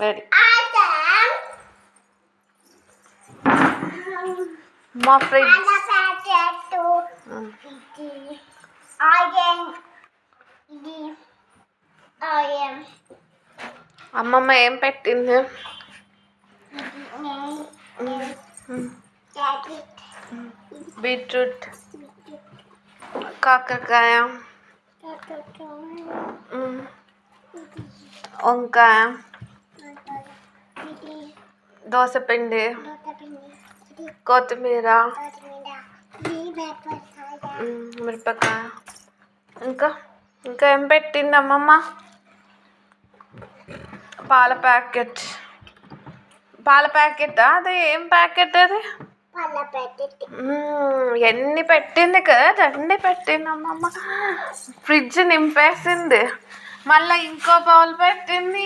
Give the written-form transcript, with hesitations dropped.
Ready. మా fridge అమ్మమ్మ ఏం పెట్టింది? బీట్రూట్, కాకరకాయ, వంకాయ, దోసపిండి, కొత్తిమీర, మిరపకాయ, ఇంకా ఇంకా ఏం పెట్టింది అమ్మమ్మ? పాల ప్యాకెట్. అది ఏం ప్యాకెట్ అది? ఎన్ని పెట్టింది కదా, దండి పెట్టింది అమ్మమ్మ. ఫ్రిడ్జ్ నింపేసింది. మళ్ళీ ఇంకో బౌల్ పెట్టింది.